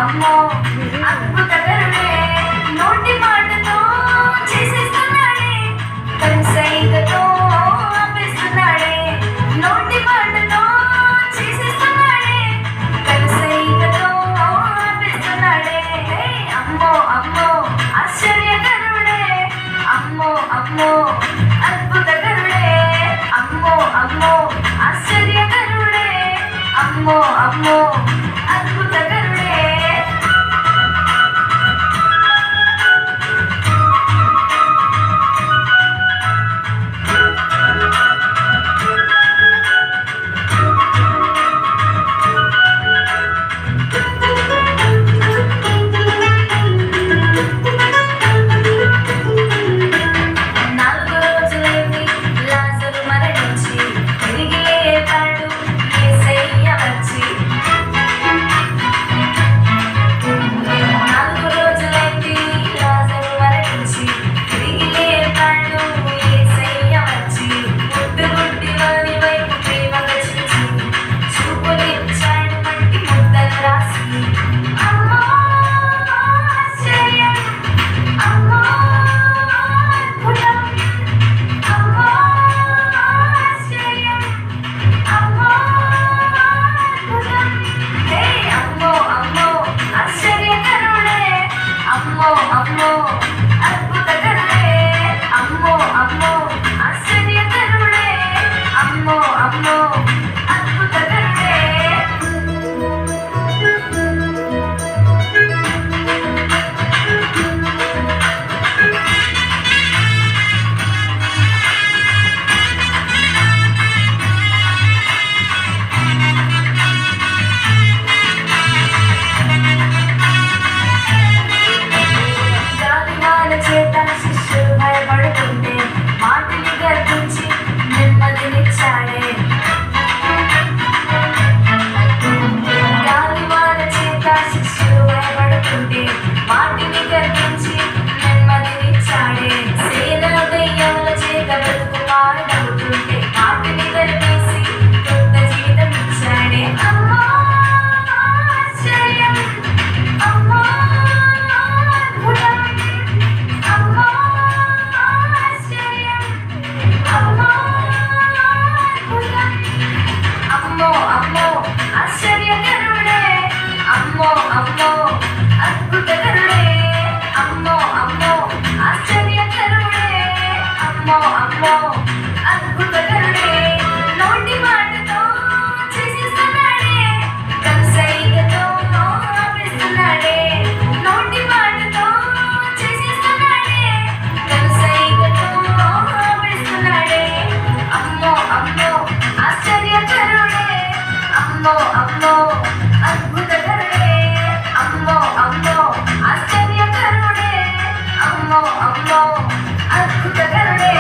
అమ్మో అద్భుతకరుడే నోటి మాటతో చేసేస్తున్నాడే కనుసైగతో ఆపేస్తున్నాడే నోటి మాటతో చేసేస్తున్నాడే కనుసైగతో ఆపేస్తున్నాడే అమ్మో అమ్మో ఆశ్చర్యకరుడే అమ్మో అమ్మో అద్భుతకరుడే అమ్మో అమ్మో ఆశ్చర్యకరుడే అమ్మో అమ్మో అద్భుతకరుడే అమ్మో అద్భుతకరుడే అమ్మో అమ్మో ఆశ్చర్యకరుడే అమ్మో అమ్మో అద్భుతకరుడే శిష్యులు భయపడుతుంటే మాటిని గర్భించి నెమ్మదినిచ్చాడే గాలివాన చేత శిష్యులు భయపడుతుంటే మాటిని గర్భించి నెమ్మదినిచ్చాడే సేనల దెయ్యముల చేత బ్రతుకు పాడవుతుంటే మాటిని గర్భేసి కొత్త జీవితం ఇచ్చాడే అమ్మో ఆశ్చర్యం అమ్మో ఆశ్చర్యకరుడే అమ్మో అమ్మో అద్భుతకరుడే అమ్మో అమ్మో ఆశ్చర్యకరుడే అమ్మో అమ్మో అద్భుతకరుడే నోటి మాటతో చేసేస్తున్నాడే కనుసైగతో ఆపేస్తున్నాడే నోటి మాటతో చేసేస్తున్నాడే కనుసైగతో ఆపేస్తున్నాడే అమ్మో అమ్మో ఆశ్చర్యకరుడే అమ్మో అమ్మో అద్భుతకరుడే అమ్మో అమ్మో ఆశ్చర్యకరుడే అమ్మో అమ్మో అద్భుతకరుడే